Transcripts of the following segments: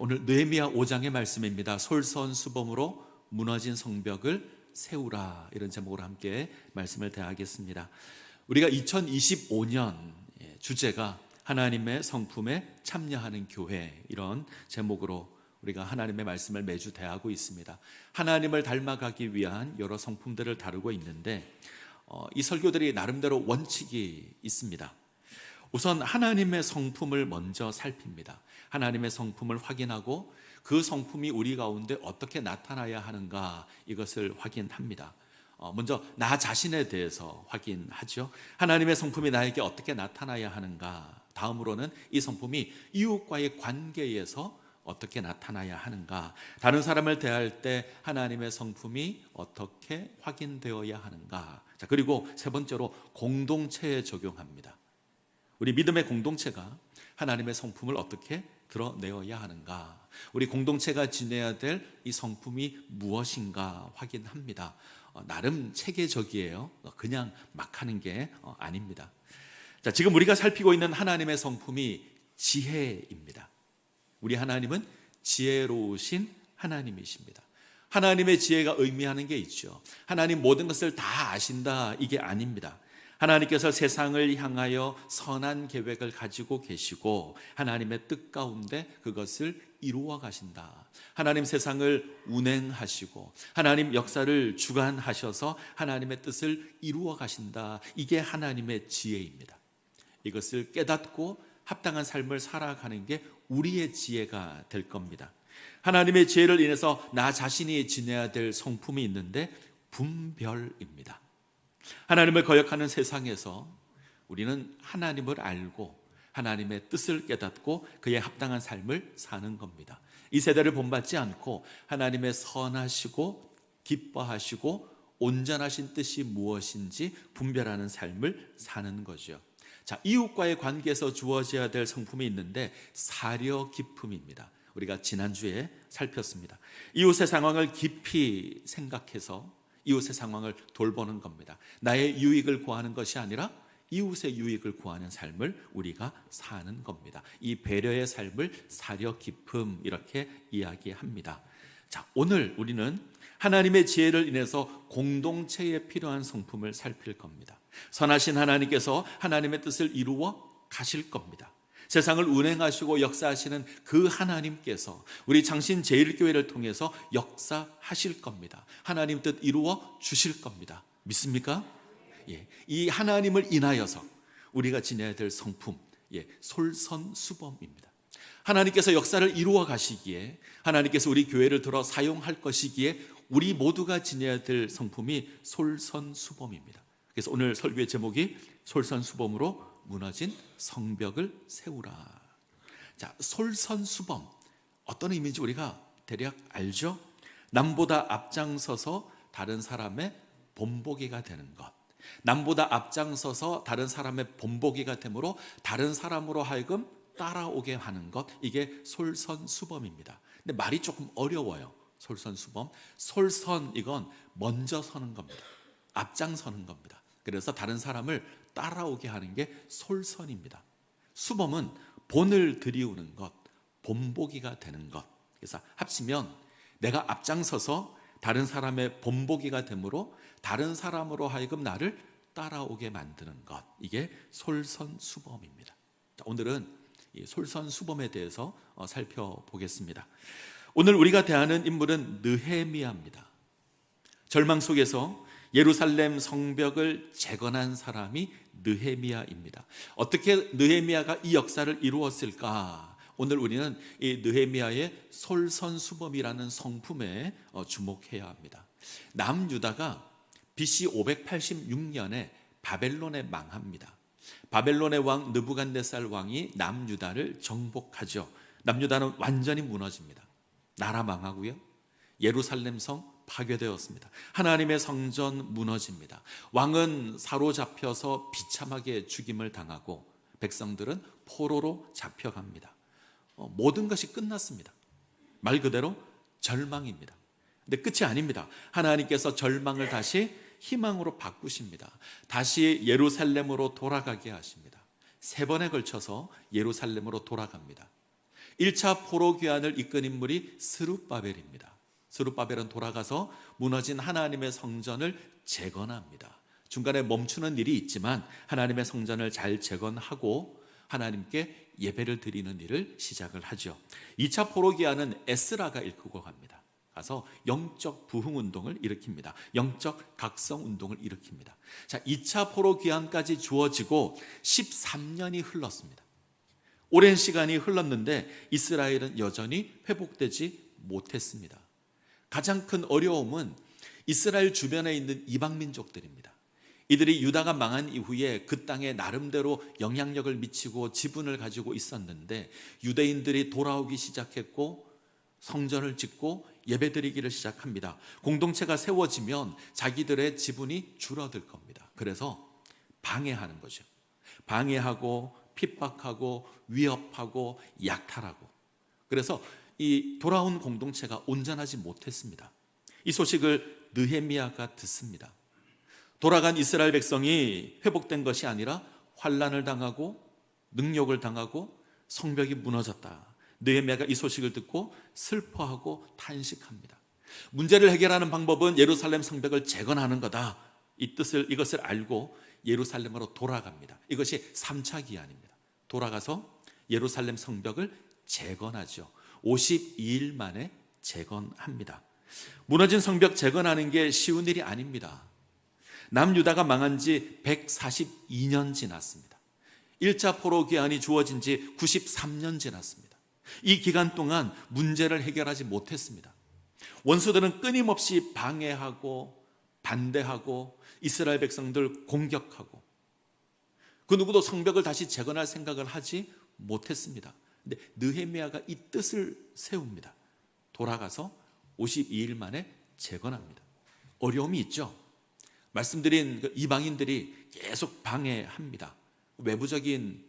오늘 느헤미야 5장의 말씀입니다. 솔선수범으로 무너진 성벽을 세우라, 이런 제목으로 함께 말씀을 대하겠습니다. 우리가 2025년 주제가 하나님의 성품에 참여하는 교회, 이런 제목으로 우리가 하나님의 말씀을 매주 대하고 있습니다. 하나님을 닮아가기 위한 여러 성품들을 다루고 있는데 이 설교들이 나름대로 원칙이 있습니다. 우선 하나님의 성품을 먼저 살핍니다. 하나님의 성품을 확인하고 그 성품이 우리 가운데 어떻게 나타나야 하는가, 이것을 확인합니다. 먼저 나 자신에 대해서 확인하죠. 하나님의 성품이 나에게 어떻게 나타나야 하는가. 다음으로는 이 성품이 이웃과의 관계에서 어떻게 나타나야 하는가, 다른 사람을 대할 때 하나님의 성품이 어떻게 확인되어야 하는가. 자, 그리고 세 번째로 공동체에 적용합니다. 우리 믿음의 공동체가 하나님의 성품을 어떻게 드러내어야 하는가, 우리 공동체가 지내야 될 이 성품이 무엇인가 확인합니다. 나름 체계적이에요. 그냥 막 하는 게 아닙니다. 자, 지금 우리가 살피고 있는 하나님의 성품이 지혜입니다. 우리 하나님은 지혜로우신 하나님이십니다. 하나님의 지혜가 의미하는 게 있죠. 하나님 모든 것을 다 아신다, 이게 아닙니다. 하나님께서 세상을 향하여 선한 계획을 가지고 계시고 하나님의 뜻 가운데 그것을 이루어 가신다. 하나님 세상을 운행하시고 하나님 역사를 주관하셔서 하나님의 뜻을 이루어 가신다. 이게 하나님의 지혜입니다. 이것을 깨닫고 합당한 삶을 살아가는 게 우리의 지혜가 될 겁니다. 하나님의 지혜를 인해서 나 자신이 지내야 될 성품이 있는데 분별입니다. 하나님을 거역하는 세상에서 우리는 하나님을 알고 하나님의 뜻을 깨닫고 그에 합당한 삶을 사는 겁니다. 이 세대를 본받지 않고 하나님의 선하시고 기뻐하시고 온전하신 뜻이 무엇인지 분별하는 삶을 사는 거죠. 자, 이웃과의 관계에서 주어져야 될 성품이 있는데 사려 깊음입니다. 우리가 지난주에 살폈습니다. 이웃의 상황을 깊이 생각해서 이웃의 상황을 돌보는 겁니다. 나의 유익을 구하는 것이 아니라 이웃의 유익을 구하는 삶을 우리가 사는 겁니다. 이 배려의 삶을 사려 깊음, 이렇게 이야기합니다. 자, 오늘 우리는 하나님의 지혜를 인해서 공동체에 필요한 성품을 살필 겁니다. 선하신 하나님께서 하나님의 뜻을 이루어 가실 겁니다. 세상을 운행하시고 역사하시는 그 하나님께서 우리 장신제일교회를 통해서 역사하실 겁니다. 하나님 뜻 이루어 주실 겁니다. 믿습니까? 예, 이 하나님을 인하여서 우리가 지내야 될 성품, 솔선수범입니다. 하나님께서 역사를 이루어 가시기에, 하나님께서 우리 교회를 들어 사용할 것이기에 우리 모두가 지내야 될 성품이 솔선수범입니다. 그래서 오늘 설교의 제목이 솔선수범으로 무너진 성벽을 세우라. 자, 솔선수범, 어떤 의미인지 우리가 대략 알죠? 남보다 앞장서서 다른 사람의 본보기가 되는 것, 남보다 앞장서서 다른 사람의 본보기가 되므로 다른 사람으로 하여금 따라오게 하는 것, 이게 솔선수범입니다. 근데 말이 조금 어려워요. 솔선수범, 솔선, 이건 먼저 서는 겁니다. 앞장서는 겁니다. 그래서 다른 사람을 따라오게 하는 게 솔선입니다. 수범은 본을 들이우는 것, 본보기가 되는 것. 그래서 합치면 내가 앞장서서 다른 사람의 본보기가 되므로 다른 사람으로 하여금 나를 따라오게 만드는 것, 이게 솔선수범입니다. 오늘은 이 솔선수범에 대해서 살펴보겠습니다. 오늘 우리가 대하는 인물은 느헤미야입니다. 절망 속에서 예루살렘 성벽을 재건한 사람이 느헤미야입니다. 어떻게 느헤미야가 이 역사를 이루었을까? 오늘 우리는 이 느헤미야의 솔선수범이라는 성품에 주목해야 합니다. 남유다가 BC 586년에 바벨론에 망합니다. 바벨론의 왕 느부갓네살 왕이 남유다를 정복하죠. 남유다는 완전히 무너집니다. 나라 망하고요, 예루살렘 성 파괴되었습니다. 하나님의 성전 무너집니다. 왕은 사로잡혀서 비참하게 죽임을 당하고 백성들은 포로로 잡혀갑니다. 모든 것이 끝났습니다. 말 그대로 절망입니다. 근데 끝이 아닙니다. 하나님께서 절망을 다시 희망으로 바꾸십니다. 다시 예루살렘으로 돌아가게 하십니다. 3번에 걸쳐서 예루살렘으로 돌아갑니다. 1차 포로 귀환을 이끈 인물이 스룹바벨입니다. 스룹바벨은 돌아가서 무너진 하나님의 성전을 재건합니다. 중간에 멈추는 일이 있지만 하나님의 성전을 잘 재건하고 하나님께 예배를 드리는 일을 시작을 하죠. 2차 포로 귀환은 에스라가 이끌고 갑니다. 가서 영적 부흥 운동을 일으킵니다. 영적 각성 운동을 일으킵니다. 자, 2차 포로 귀환까지 주어지고 13년이 흘렀습니다. 오랜 시간이 흘렀는데 이스라엘은 여전히 회복되지 못했습니다. 가장 큰 어려움은 이스라엘 주변에 있는 이방 민족들입니다. 이들이 유다가 망한 이후에 그 땅에 나름대로 영향력을 미치고 지분을 가지고 있었는데 유대인들이 돌아오기 시작했고 성전을 짓고 예배드리기를 시작합니다. 공동체가 세워지면 자기들의 지분이 줄어들 겁니다. 그래서 방해하는 거죠. 방해하고 핍박하고 위협하고 약탈하고. 그래서 이 돌아온 공동체가 온전하지 못했습니다. 이 소식을 느헤미야가 듣습니다. 돌아간 이스라엘 백성이 회복된 것이 아니라 환난을 당하고 능욕을 당하고 성벽이 무너졌다. 느헤미야가 이 소식을 듣고 슬퍼하고 탄식합니다. 문제를 해결하는 방법은 예루살렘 성벽을 재건하는 거다. 이것을 알고 예루살렘으로 돌아갑니다. 이것이 3차 기한입니다. 돌아가서 예루살렘 성벽을 재건하죠. 52일 만에 재건합니다. 무너진 성벽 재건하는 게 쉬운 일이 아닙니다. 남유다가 망한 지 142년 지났습니다. 1차 포로 귀환이 주어진 지 93년 지났습니다. 이 기간 동안 문제를 해결하지 못했습니다. 원수들은 끊임없이 방해하고 반대하고 이스라엘 백성들 공격하고 그 누구도 성벽을 다시 재건할 생각을 하지 못했습니다. 근데 느헤미야가 이 뜻을 세웁니다. 돌아가서 52일 만에 재건합니다. 어려움이 있죠. 말씀드린 그 이방인들이 계속 방해합니다. 외부적인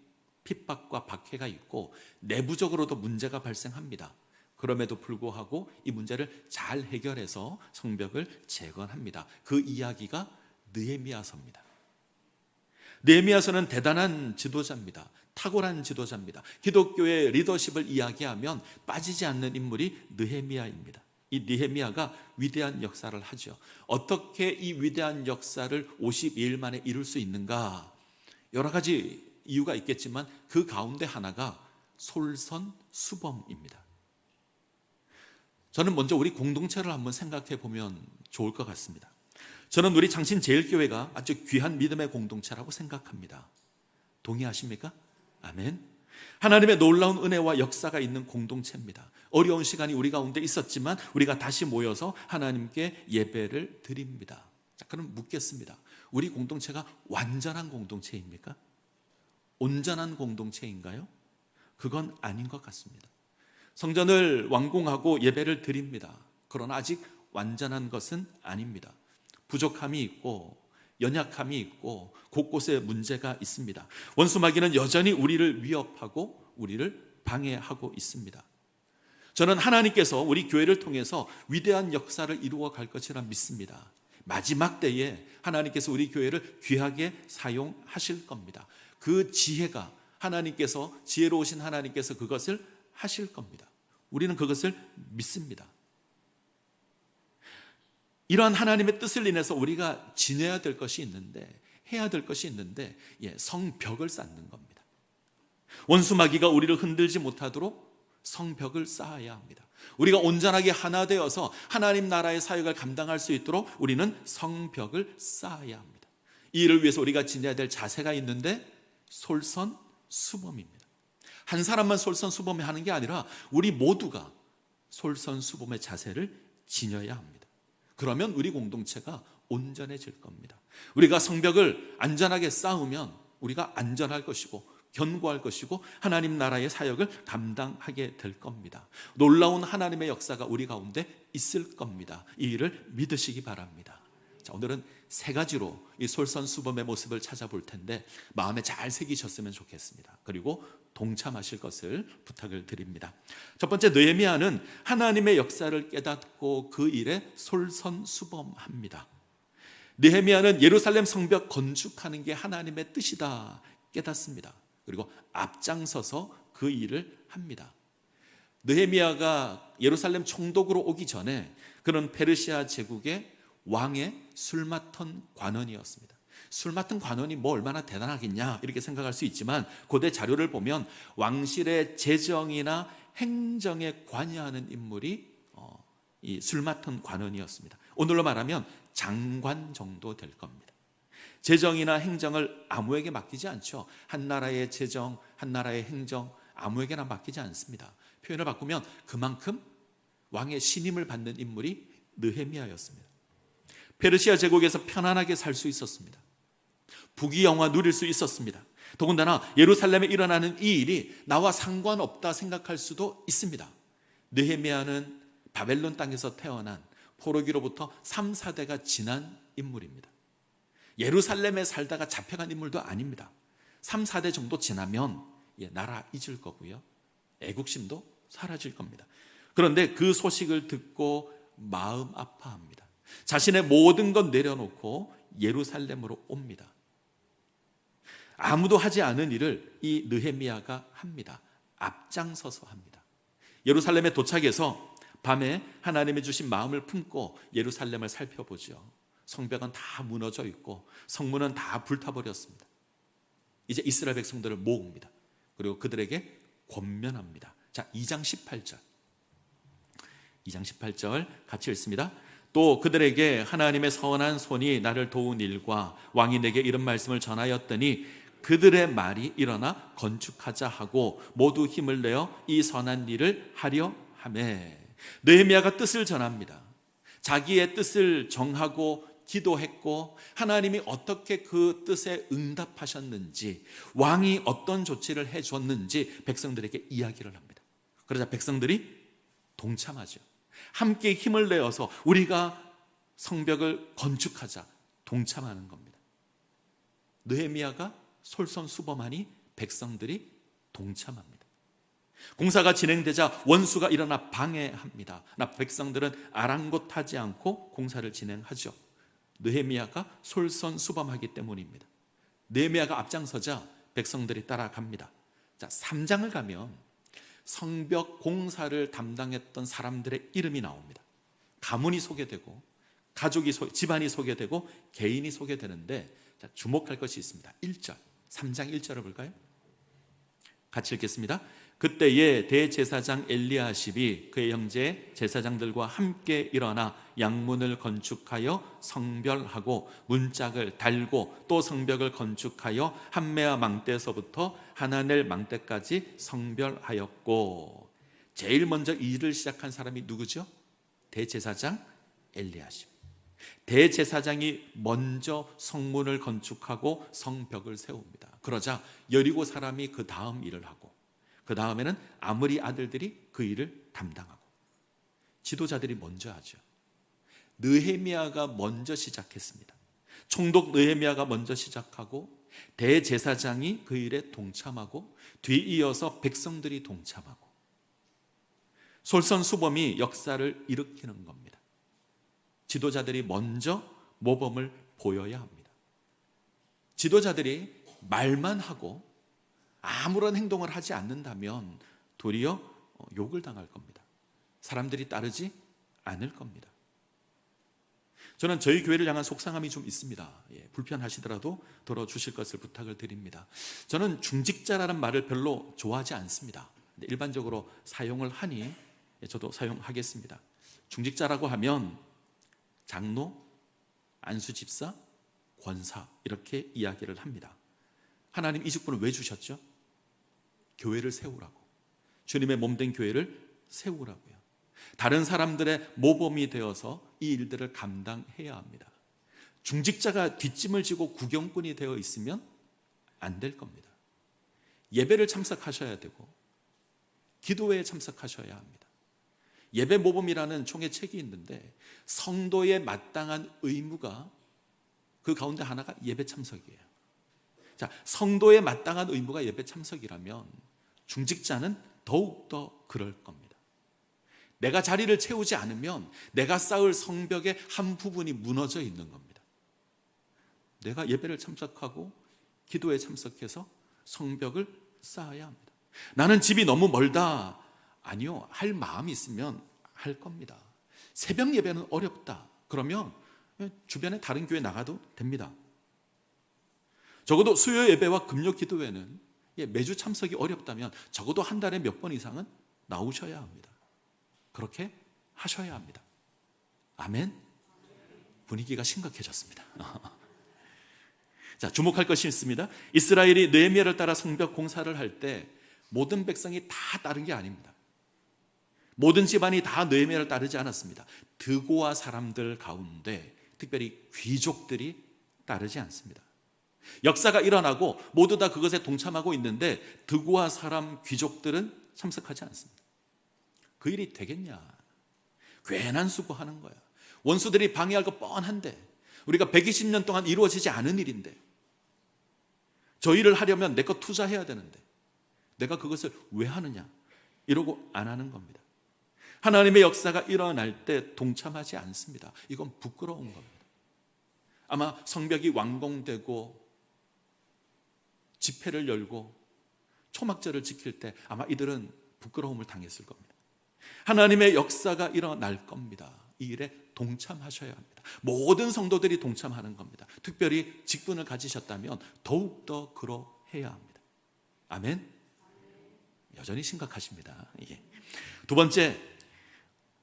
핍박과 박해가 있고 내부적으로도 문제가 발생합니다. 그럼에도 불구하고 이 문제를 잘 해결해서 성벽을 재건합니다. 그 이야기가 느헤미야서입니다. 느헤미야서는 대단한 지도자입니다. 탁월한 지도자입니다. 기독교의 리더십을 이야기하면 빠지지 않는 인물이 느헤미야입니다. 이 느헤미야가 위대한 역사를 하죠. 어떻게 이 위대한 역사를 52일 만에 이룰 수 있는가? 여러 가지 이유가 있겠지만 그 가운데 하나가 솔선수범입니다. 저는 먼저 우리 공동체를 한번 생각해 보면 좋을 것 같습니다. 저는 우리 장신제일교회가 아주 귀한 믿음의 공동체라고 생각합니다. 동의하십니까? 아멘. 하나님의 놀라운 은혜와 역사가 있는 공동체입니다. 어려운 시간이 우리 가운데 있었지만 우리가 다시 모여서 하나님께 예배를 드립니다. 자, 그럼 묻겠습니다. 우리 공동체가 완전한 공동체입니까? 온전한 공동체인가요? 그건 아닌 것 같습니다. 성전을 완공하고 예배를 드립니다. 그러나 아직 완전한 것은 아닙니다. 부족함이 있고 연약함이 있고 곳곳에 문제가 있습니다. 원수 마귀는 여전히 우리를 위협하고 우리를 방해하고 있습니다. 저는 하나님께서 우리 교회를 통해서 위대한 역사를 이루어 갈 것이라 믿습니다. 마지막 때에 하나님께서 우리 교회를 귀하게 사용하실 겁니다. 그 지혜가 하나님께서 지혜로우신 하나님께서 그것을 하실 겁니다. 우리는 그것을 믿습니다. 이러한 하나님의 뜻을 인해서 우리가 지내야 될 것이 있는데 해야 될 것이 있는데 성벽을 쌓는 겁니다. 원수 마귀가 우리를 흔들지 못하도록 성벽을 쌓아야 합니다. 우리가 온전하게 하나 되어서 하나님 나라의 사역을 감당할 수 있도록 우리는 성벽을 쌓아야 합니다. 이 일을 위해서 우리가 지내야 될 자세가 있는데 솔선수범입니다. 한 사람만 솔선수범하는 게 아니라 우리 모두가 솔선수범의 자세를 지녀야 합니다. 그러면 우리 공동체가 온전해질 겁니다. 우리가 성벽을 안전하게 쌓으면 우리가 안전할 것이고 견고할 것이고 하나님 나라의 사역을 감당하게 될 겁니다. 놀라운 하나님의 역사가 우리 가운데 있을 겁니다. 이 일을 믿으시기 바랍니다. 자, 오늘은 세 가지로 이 솔선수범의 모습을 찾아볼 텐데 마음에 잘 새기셨으면 좋겠습니다. 그리고 동참하실 것을 부탁을 드립니다. 첫 번째, 느헤미야는 하나님의 역사를 깨닫고 그 일에 솔선수범합니다. 느헤미야는 예루살렘 성벽 건축하는 게 하나님의 뜻이다 깨닫습니다. 그리고 앞장서서 그 일을 합니다. 느헤미야가 예루살렘 총독으로 오기 전에 그는 페르시아 제국의 왕의 술 맡은 관원이었습니다. 술 맡은 관원이 뭐 얼마나 대단하겠냐 이렇게 생각할 수 있지만 고대 자료를 보면 왕실의 재정이나 행정에 관여하는 인물이 이 술 맡은 관원이었습니다. 오늘로 말하면 장관 정도 될 겁니다. 재정이나 행정을 아무에게 맡기지 않죠. 한 나라의 재정, 한 나라의 행정 아무에게나 맡기지 않습니다. 표현을 바꾸면 그만큼 왕의 신임을 받는 인물이 느헤미야였습니다. 페르시아 제국에서 편안하게 살 수 있었습니다. 부귀영화 누릴 수 있었습니다. 더군다나 예루살렘에 일어나는 이 일이 나와 상관없다 생각할 수도 있습니다. 느헤미야는 바벨론 땅에서 태어난 포로기로부터 3, 4대가 지난 인물입니다. 예루살렘에 살다가 잡혀간 인물도 아닙니다. 3, 4대 정도 지나면 나라 잊을 거고요, 애국심도 사라질 겁니다. 그런데 그 소식을 듣고 마음 아파합니다. 자신의 모든 것 내려놓고 예루살렘으로 옵니다. 아무도 하지 않은 일을 이 느헤미야가 합니다. 앞장서서 합니다. 예루살렘에 도착해서 밤에 하나님이 주신 마음을 품고 예루살렘을 살펴보죠. 성벽은 다 무너져 있고 성문은 다 불타버렸습니다. 이제 이스라엘 백성들을 모읍니다. 그리고 그들에게 권면합니다. 자, 2장 18절. 2장 18절 같이 읽습니다. 또 그들에게 하나님의 선한 손이 나를 도운 일과 왕이 내게 이런 말씀을 전하였더니 그들의 말이 일어나 건축하자 하고 모두 힘을 내어 이 선한 일을 하려 하매. 느헤미야가 뜻을 전합니다. 자기의 뜻을 정하고 기도했고 하나님이 어떻게 그 뜻에 응답하셨는지, 왕이 어떤 조치를 해줬는지 백성들에게 이야기를 합니다. 그러자 백성들이 동참하죠. 함께 힘을 내어서 우리가 성벽을 건축하자 동참하는 겁니다. 느헤미야가 솔선수범하니 백성들이 동참합니다. 공사가 진행되자 원수가 일어나 방해합니다. 백성들은 아랑곳하지 않고 공사를 진행하죠. 느헤미야가 솔선수범하기 때문입니다. 느헤미야가 앞장서자 백성들이 따라갑니다. 자, 3장을 가면 성벽 공사를 담당했던 사람들의 이름이 나옵니다. 가문이 소개되고 집안이 소개되고 개인이 소개되는데, 자, 주목할 것이 있습니다. 1절, 3장 1절을 볼까요? 같이 읽겠습니다. 그때에 대제사장 엘리야십이 그의 형제 제사장들과 함께 일어나 양문을 건축하여 성별하고 문짝을 달고 또 성벽을 건축하여 한메아 망대에서부터 하나넬 망대까지 성별하였고. 제일 먼저 이 일을 시작한 사람이 누구죠? 대제사장 엘리야십. 대제사장이 먼저 성문을 건축하고 성벽을 세웁니다. 그러자 여리고 사람이 그 다음 일을 하고, 그 다음에는 아므리 아들들이 그 일을 담당하고, 지도자들이 먼저 하죠. 느헤미야가 먼저 시작했습니다. 총독 느헤미야가 먼저 시작하고 대제사장이 그 일에 동참하고 뒤이어서 백성들이 동참하고, 솔선수범이 역사를 일으키는 겁니다. 지도자들이 먼저 모범을 보여야 합니다. 지도자들이 말만 하고 아무런 행동을 하지 않는다면 도리어 욕을 당할 겁니다. 사람들이 따르지 않을 겁니다. 저는 저희 교회를 향한 속상함이 좀 있습니다. 불편하시더라도 들어주실 것을 부탁을 드립니다. 저는 중직자라는 말을 별로 좋아하지 않습니다. 일반적으로 사용을 하니 저도 사용하겠습니다. 중직자라고 하면 장로, 안수집사, 권사 이렇게 이야기를 합니다. 하나님 이 직분을 왜 주셨죠? 교회를 세우라고, 주님의 몸된 교회를 세우라고요. 다른 사람들의 모범이 되어서 이 일들을 감당해야 합니다. 중직자가 뒷짐을 지고 구경꾼이 되어 있으면 안 될 겁니다. 예배를 참석하셔야 되고 기도회에 참석하셔야 합니다. 예배 모범이라는 총의 책이 있는데 성도의 마땅한 의무가 그 가운데 하나가 예배 참석이에요. 자, 성도의 마땅한 의무가 예배 참석이라면 중직자는 더욱더 그럴 겁니다. 내가 자리를 채우지 않으면 내가 쌓을 성벽의 한 부분이 무너져 있는 겁니다. 내가 예배를 참석하고 기도에 참석해서 성벽을 쌓아야 합니다. 나는 집이 너무 멀다. 아니요, 할 마음이 있으면 할 겁니다. 새벽 예배는 어렵다 그러면 주변에 다른 교회 나가도 됩니다. 적어도 수요 예배와 금요 기도회는 매주 참석이 어렵다면 적어도 한 달에 몇 번 이상은 나오셔야 합니다. 그렇게 하셔야 합니다. 아멘. 분위기가 심각해졌습니다. 자, 주목할 것이 있습니다. 이스라엘이 느헤미야를 따라 성벽 공사를 할 때 모든 백성이 다 따른 게 아닙니다. 모든 집안이 다 느헤미야를 따르지 않았습니다. 드고아 사람들 가운데 특별히 귀족들이 따르지 않습니다. 역사가 일어나고 모두 다 그것에 동참하고 있는데 드고아 사람 귀족들은 참석하지 않습니다. 그 일이 되겠냐? 괜한 수고하는 거야. 원수들이 방해할 거 뻔한데, 우리가 120년 동안 이루어지지 않은 일인데, 저 일을 하려면 내 거 투자해야 되는데 내가 그것을 왜 하느냐, 이러고 안 하는 겁니다. 하나님의 역사가 일어날 때 동참하지 않습니다. 이건 부끄러운 겁니다. 아마 성벽이 완공되고 집회를 열고 초막절을 지킬 때 아마 이들은 부끄러움을 당했을 겁니다. 하나님의 역사가 일어날 겁니다. 이 일에 동참하셔야 합니다. 모든 성도들이 동참하는 겁니다. 특별히 직분을 가지셨다면 더욱더 그러해야 합니다. 아멘. 여전히 심각하십니다. 이게. 두 번째,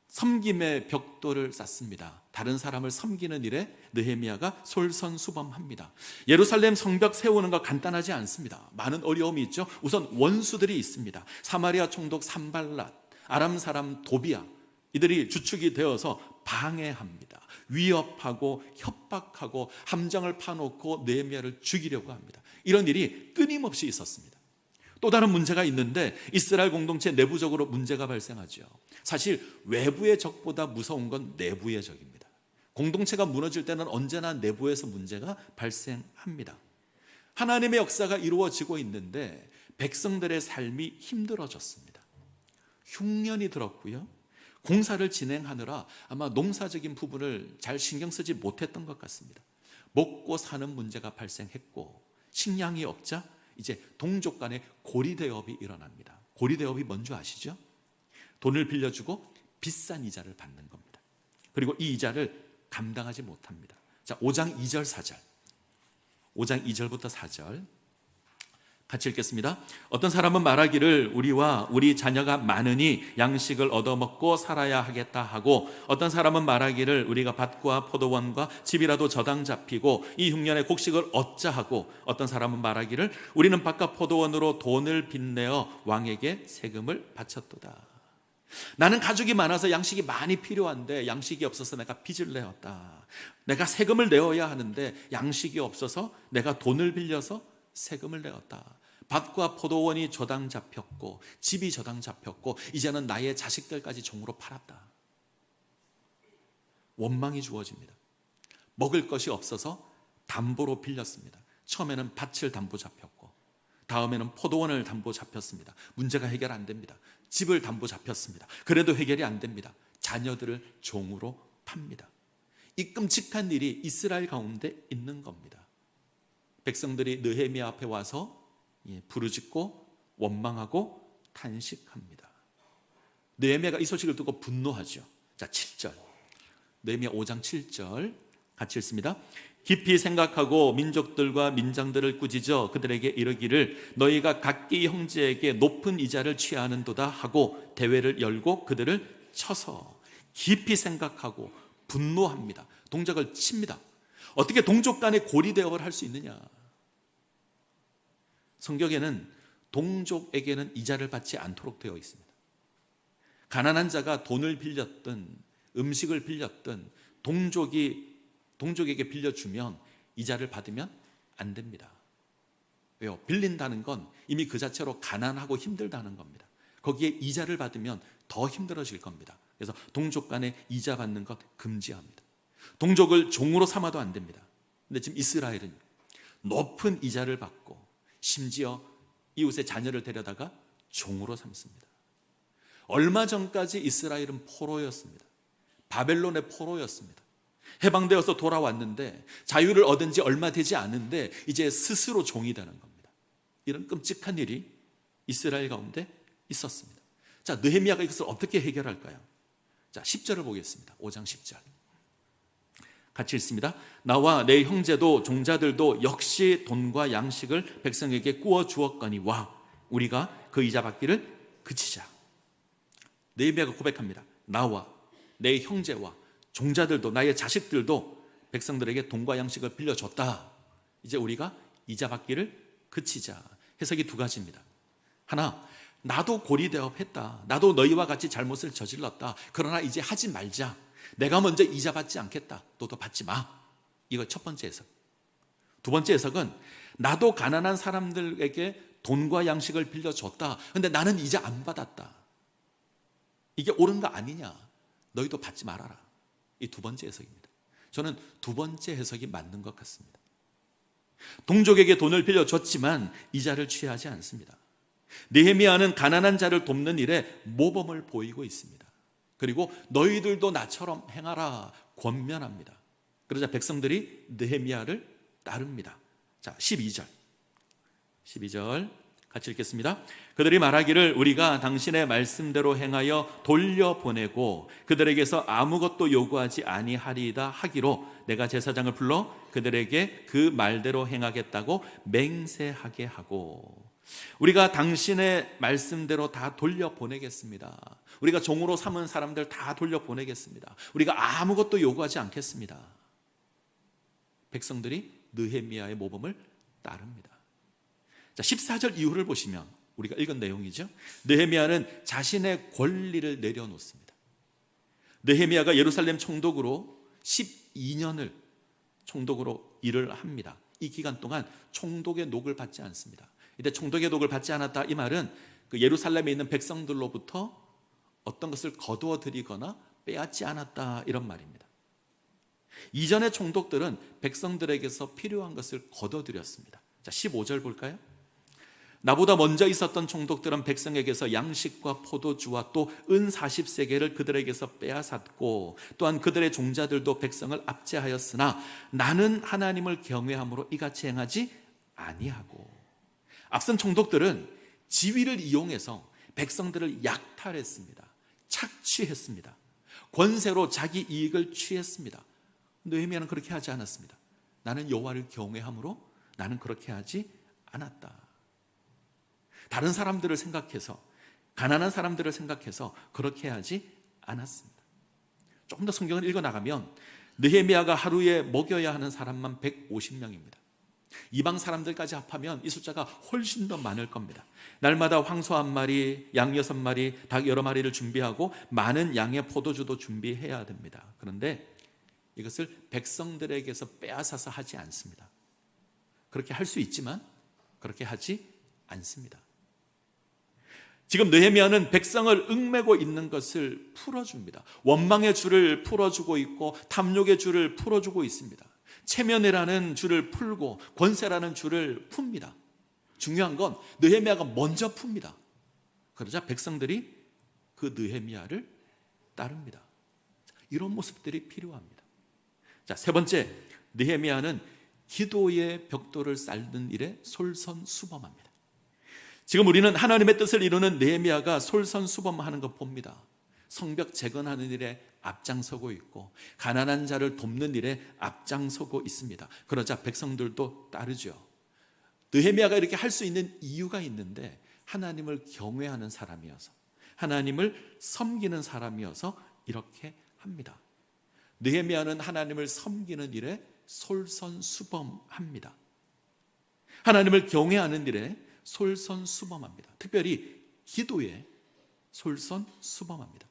섬김의 벽돌을 쌓습니다. 다른 사람을 섬기는 일에 느헤미야가 솔선수범합니다. 예루살렘 성벽 세우는 거 간단하지 않습니다. 많은 어려움이 있죠. 우선 원수들이 있습니다. 사마리아 총독 산발랏, 아람 사람 도비야, 이들이 주축이 되어서 방해합니다. 위협하고 협박하고 함정을 파놓고 느헤미야를 죽이려고 합니다. 이런 일이 끊임없이 있었습니다. 또 다른 문제가 있는데 이스라엘 공동체 내부적으로 문제가 발생하죠. 사실 외부의 적보다 무서운 건 내부의 적입니다. 공동체가 무너질 때는 언제나 내부에서 문제가 발생합니다. 하나님의 역사가 이루어지고 있는데 백성들의 삶이 힘들어졌습니다. 흉년이 들었고요. 공사를 진행하느라 아마 농사적인 부분을 잘 신경 쓰지 못했던 것 같습니다. 먹고 사는 문제가 발생했고 식량이 없자 이제 동족 간의 고리대업이 일어납니다. 고리대업이 뭔지 아시죠? 돈을 빌려주고 비싼 이자를 받는 겁니다. 그리고 이 이자를 감당하지 못합니다. 자, 5장 2절 4절. 5장 2절부터 4절 같이 읽겠습니다. 어떤 사람은 말하기를 우리와 우리 자녀가 많으니 양식을 얻어먹고 살아야 하겠다 하고, 어떤 사람은 말하기를 우리가 밭과 포도원과 집이라도 저당 잡히고 이 흉년에 곡식을 얻자 하고, 어떤 사람은 말하기를 우리는 밭과 포도원으로 돈을 빚내어 왕에게 세금을 바쳤도다. 나는 가족이 많아서 양식이 많이 필요한데 양식이 없어서 내가 빚을 내었다. 내가 세금을 내어야 하는데 양식이 없어서 내가 돈을 빌려서 세금을 내었다. 밭과 포도원이 저당 잡혔고 집이 저당 잡혔고 이제는 나의 자식들까지 종으로 팔았다. 원망이 주어집니다. 먹을 것이 없어서 담보로 빌렸습니다. 처음에는 밭을 담보 잡혔고 다음에는 포도원을 담보 잡혔습니다. 문제가 해결 안 됩니다. 집을 담보 잡혔습니다. 그래도 해결이 안 됩니다. 자녀들을 종으로 팝니다. 이 끔찍한 일이 이스라엘 가운데 있는 겁니다. 백성들이 느헤미야 앞에 와서 부르짖고 원망하고 탄식합니다. 느헤미야가 이 소식을 듣고 분노하죠. 자, 7절. 느헤미야 5장 7절 같이 읽습니다. 깊이 생각하고 민족들과 민장들을 꾸짖어 그들에게 이르기를 너희가 각기 형제에게 높은 이자를 취하는도다 하고 대회를 열고 그들을 쳐서, 깊이 생각하고 분노합니다. 동족을 칩니다. 어떻게 동족 간의 고리대업을 할 수 있느냐? 성경에는 동족에게는 이자를 받지 않도록 되어 있습니다. 가난한 자가 돈을 빌렸든 음식을 빌렸든 동족에게 빌려주면 이자를 받으면 안 됩니다. 왜요? 빌린다는 건 이미 그 자체로 가난하고 힘들다는 겁니다. 거기에 이자를 받으면 더 힘들어질 겁니다. 그래서 동족 간에 이자 받는 것 금지합니다. 동족을 종으로 삼아도 안 됩니다. 근데 지금 이스라엘은 높은 이자를 받고 심지어 이웃의 자녀를 데려다가 종으로 삼습니다. 얼마 전까지 이스라엘은 포로였습니다. 바벨론의 포로였습니다. 해방되어서 돌아왔는데 자유를 얻은 지 얼마 되지 않은데 이제 스스로 종이 되는 겁니다. 이런 끔찍한 일이 이스라엘 가운데 있었습니다. 자, 자, 느헤미야가 이것을 어떻게 해결할까요? 자, 10절을 보겠습니다. 5장 10절. 같이 읽습니다. 나와 내 형제도 종자들도 역시 돈과 양식을 백성에게 구워 주었거니와 우리가 그 이자 받기를 그치자. 느헤미야가 고백합니다. 나와 내 형제와 종자들도 나의 자식들도 백성들에게 돈과 양식을 빌려줬다. 이제 우리가 이자 받기를 그치자. 해석이 두 가지입니다. 하나, 나도 고리대업했다. 나도 너희와 같이 잘못을 저질렀다. 그러나 이제 하지 말자. 내가 먼저 이자 받지 않겠다. 너도 받지 마. 이거 첫 번째 해석. 두 번째 해석은 나도 가난한 사람들에게 돈과 양식을 빌려줬다. 근데 나는 이자 안 받았다. 이게 옳은 거 아니냐. 너희도 받지 말아라. 이 두 번째 해석입니다. 저는 두 번째 해석이 맞는 것 같습니다. 동족에게 돈을 빌려줬지만 이자를 취하지 않습니다. 느헤미야는 가난한 자를 돕는 일에 모범을 보이고 있습니다. 그리고 너희들도 나처럼 행하라 권면합니다. 그러자 백성들이 느헤미야를 따릅니다. 자, 12절 같이 읽겠습니다. 그들이 말하기를 우리가 당신의 말씀대로 행하여 돌려보내고 그들에게서 아무것도 요구하지 아니하리이다 하기로 내가 제사장을 불러 그들에게 그 말대로 행하겠다고 맹세하게 하고 우리가 당신의 말씀대로 다 돌려보내겠습니다. 우리가 종으로 삼은 사람들 다 돌려보내겠습니다. 우리가 아무것도 요구하지 않겠습니다. 백성들이 느헤미야의 모범을 따릅니다. 자, 14절 이후를 보시면 우리가 읽은 내용이죠. 느헤미야는 자신의 권리를 내려놓습니다. 느헤미야가 예루살렘 총독으로 12년을 총독으로 일을 합니다. 이 기간 동안 총독의 녹을 받지 않습니다. 이때 총독의 녹을 받지 않았다 이 말은 그 예루살렘에 있는 백성들로부터 어떤 것을 거두어 드리거나 빼앗지 않았다 이런 말입니다. 이전의 총독들은 백성들에게서 필요한 것을 거둬 드렸습니다. 자, 15절 볼까요? 나보다 먼저 있었던 총독들은 백성에게서 양식과 포도주와 또 은 40세겔을 그들에게서 빼앗았고 또한 그들의 종자들도 백성을 압제하였으나 나는 하나님을 경외함으로 이같이 행하지 아니하고 앞선 총독들은 지위를 이용해서 백성들을 약탈했습니다. 착취했습니다. 권세로 자기 이익을 취했습니다. 느헤미야는 그렇게 하지 않았습니다. 나는 여호와를 경외함으로 나는 그렇게 하지 않았다. 다른 사람들을 생각해서 가난한 사람들을 생각해서 그렇게 하지 않았습니다. 조금 더 성경을 읽어나가면 느헤미야가 하루에 먹여야 하는 사람만 150명입니다. 이방 사람들까지 합하면 이 숫자가 훨씬 더 많을 겁니다. 날마다 황소 한 마리, 양 6마리, 닭 여러 마리를 준비하고 많은 양의 포도주도 준비해야 됩니다. 그런데 이것을 백성들에게서 빼앗아서 하지 않습니다. 그렇게 할 수 있지만 그렇게 하지 않습니다. 지금 느헤미야는 백성을 얽매고 있는 것을 풀어줍니다. 원망의 줄을 풀어주고 있고 탐욕의 줄을 풀어주고 있습니다. 체면이라는 줄을 풀고 권세라는 줄을 풉니다. 중요한 건 느헤미야가 먼저 풉니다. 그러자 백성들이 그 느헤미야를 따릅니다. 이런 모습들이 필요합니다. 자, 세 번째, 느헤미야는 기도의 벽돌을 쌓는 일에 솔선수범합니다. 지금 우리는 하나님의 뜻을 이루는 느헤미야가 솔선수범하는 것 봅니다. 성벽 재건하는 일에 앞장서고 있고 가난한 자를 돕는 일에 앞장서고 있습니다. 그러자 백성들도 따르죠. 느헤미야가 이렇게 할 수 있는 이유가 있는데 하나님을 경외하는 사람이어서 하나님을 섬기는 사람이어서 이렇게 합니다. 느헤미야는 하나님을 섬기는 일에 솔선수범합니다. 하나님을 경외하는 일에 솔선수범합니다. 특별히 기도에 솔선수범합니다.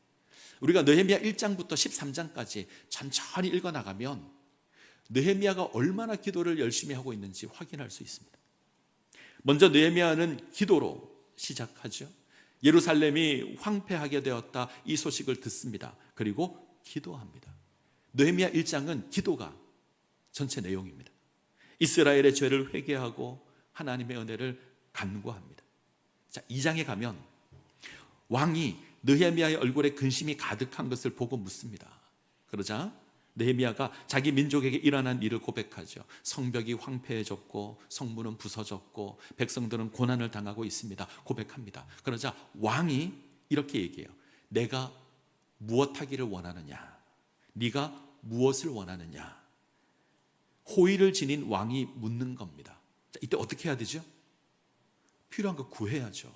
우리가 느헤미야 1장부터 13장까지 천천히 읽어나가면 느헤미야가 얼마나 기도를 열심히 하고 있는지 확인할 수 있습니다. 먼저 느헤미야는 기도로 시작하죠. 예루살렘이 황폐하게 되었다 이 소식을 듣습니다. 그리고 기도합니다. 느헤미야 1장은 기도가 전체 내용입니다. 이스라엘의 죄를 회개하고 하나님의 은혜를 간구합니다. 자, 2장에 가면 왕이 느헤미야의 얼굴에 근심이 가득한 것을 보고 묻습니다. 그러자 느헤미야가 자기 민족에게 일어난 일을 고백하죠. 성벽이 황폐해졌고 성문은 부서졌고 백성들은 고난을 당하고 있습니다. 고백합니다. 그러자 왕이 이렇게 얘기해요. 내가 무엇 하기를 원하느냐? 네가 무엇을 원하느냐? 호의를 지닌 왕이 묻는 겁니다. 자, 이때 어떻게 해야 되죠? 필요한 거 구해야죠.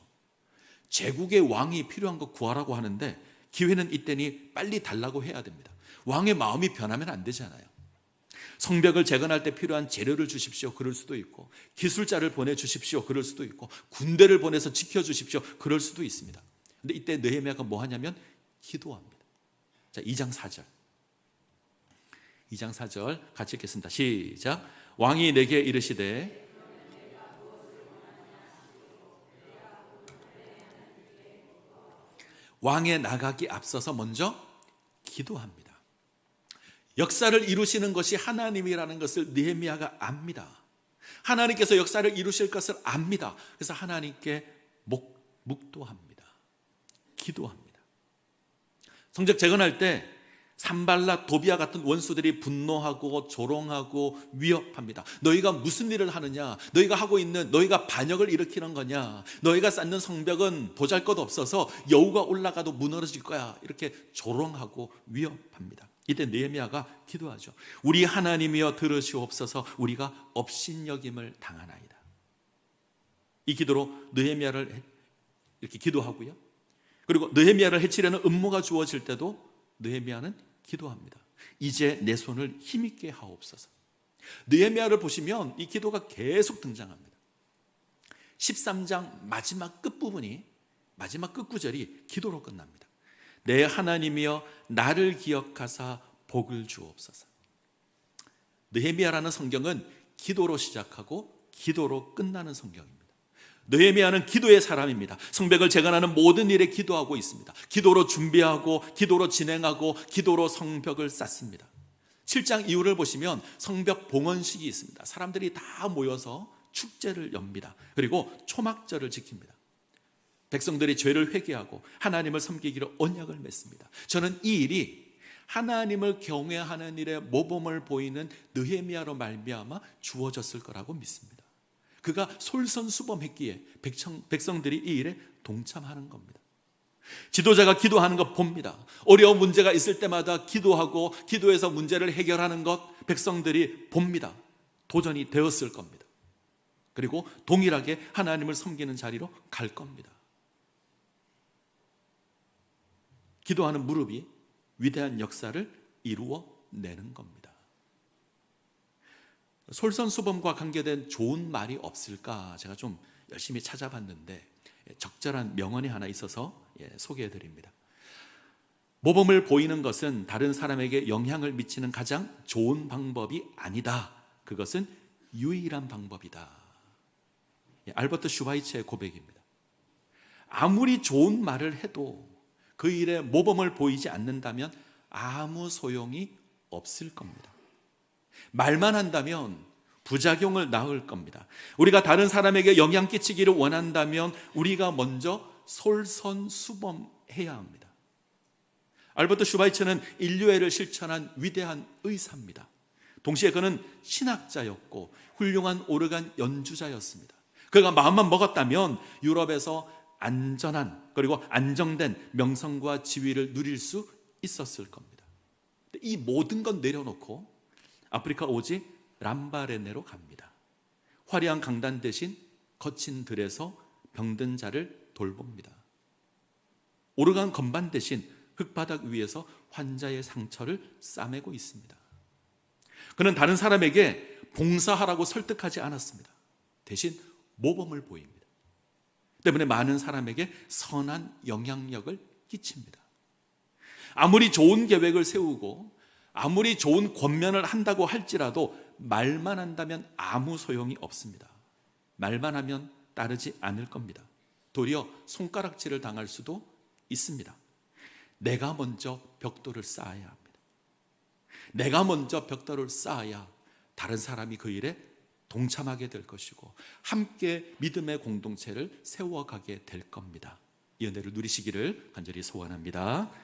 제국의 왕이 필요한 거 구하라고 하는데 기회는 이때니 빨리 달라고 해야 됩니다. 왕의 마음이 변하면 안 되잖아요. 성벽을 재건할 때 필요한 재료를 주십시오. 그럴 수도 있고, 기술자를 보내주십시오. 그럴 수도 있고, 군대를 보내서 지켜주십시오. 그럴 수도 있습니다. 근데 이때 느헤미야가 뭐 하냐면 기도합니다. 자, 2장 4절. 2장 4절 같이 읽겠습니다. 시작. 왕이 내게 이르시되 왕에 나가기 앞서서 먼저 기도합니다. 역사를 이루시는 것이 하나님이라는 것을 느헤미야가 압니다. 하나님께서 역사를 이루실 것을 압니다. 그래서 하나님께 묵도합니다. 기도합니다. 성벽 재건할 때 산발락, 도비아 같은 원수들이 분노하고 조롱하고 위협합니다. 너희가 무슨 일을 하느냐? 너희가 하고 있는, 너희가 반역을 일으키는 거냐? 너희가 쌓는 성벽은 보잘것없어서 여우가 올라가도 무너질 거야. 이렇게 조롱하고 위협합니다. 이때 느헤미야가 기도하죠. 우리 하나님이여 들으시옵소서. 우리가 업신여김을 당하나이다. 이 기도로 느헤미야를 이렇게 기도하고요. 그리고 느헤미야를 해치려는 음모가 주어질 때도 느헤미야는 기도합니다. 이제 내 손을 힘있게 하옵소서. 느헤미야를 보시면 이 기도가 계속 등장합니다. 13장 마지막 끝부분이, 마지막 끝구절이 기도로 끝납니다. 내 하나님이여 나를 기억하사 복을 주옵소서. 느헤미야라는 성경은 기도로 시작하고 기도로 끝나는 성경입니다. 느헤미야는 기도의 사람입니다. 성벽을 재건하는 모든 일에 기도하고 있습니다. 기도로 준비하고 기도로 진행하고 기도로 성벽을 쌓습니다. 7장 이후를 보시면 성벽 봉헌식이 있습니다. 사람들이 다 모여서 축제를 엽니다. 그리고 초막절을 지킵니다. 백성들이 죄를 회개하고 하나님을 섬기기로 언약을 맺습니다. 저는 이 일이 하나님을 경외하는 일에 모범을 보이는 느헤미야로 말미암아 주어졌을 거라고 믿습니다. 그가 솔선수범했기에 백성들이 이 일에 동참하는 겁니다. 지도자가 기도하는 것 봅니다. 어려운 문제가 있을 때마다 기도하고 기도해서 문제를 해결하는 것 백성들이 봅니다. 도전이 되었을 겁니다. 그리고 동일하게 하나님을 섬기는 자리로 갈 겁니다. 기도하는 무릎이 위대한 역사를 이루어내는 겁니다. 솔선수범과 관계된 좋은 말이 없을까 제가 좀 열심히 찾아봤는데 적절한 명언이 하나 있어서 소개해드립니다. 모범을 보이는 것은 다른 사람에게 영향을 미치는 가장 좋은 방법이 아니다. 그것은 유일한 방법이다. 알버트 슈바이처의 고백입니다. 아무리 좋은 말을 해도 그 일에 모범을 보이지 않는다면 아무 소용이 없을 겁니다. 말만 한다면 부작용을 낳을 겁니다. 우리가 다른 사람에게 영향 끼치기를 원한다면 우리가 먼저 솔선수범해야 합니다. 알버트 슈바이처는 인류애를 실천한 위대한 의사입니다. 동시에 그는 신학자였고 훌륭한 오르간 연주자였습니다. 그가 마음만 먹었다면 유럽에서 안전한 그리고 안정된 명성과 지위를 누릴 수 있었을 겁니다. 이 모든 건 내려놓고 아프리카 오지 람바레네로 갑니다. 화려한 강단 대신 거친 들에서 병든 자를 돌봅니다. 오르간 건반 대신 흙바닥 위에서 환자의 상처를 싸매고 있습니다. 그는 다른 사람에게 봉사하라고 설득하지 않았습니다. 대신 모범을 보입니다. 때문에 많은 사람에게 선한 영향력을 끼칩니다. 아무리 좋은 계획을 세우고 아무리 좋은 권면을 한다고 할지라도 말만 한다면 아무 소용이 없습니다. 말만 하면 따르지 않을 겁니다. 도리어 손가락질을 당할 수도 있습니다. 내가 먼저 벽돌을 쌓아야 합니다. 내가 먼저 벽돌을 쌓아야 다른 사람이 그 일에 동참하게 될 것이고 함께 믿음의 공동체를 세워가게 될 겁니다. 이 은혜를 누리시기를 간절히 소원합니다.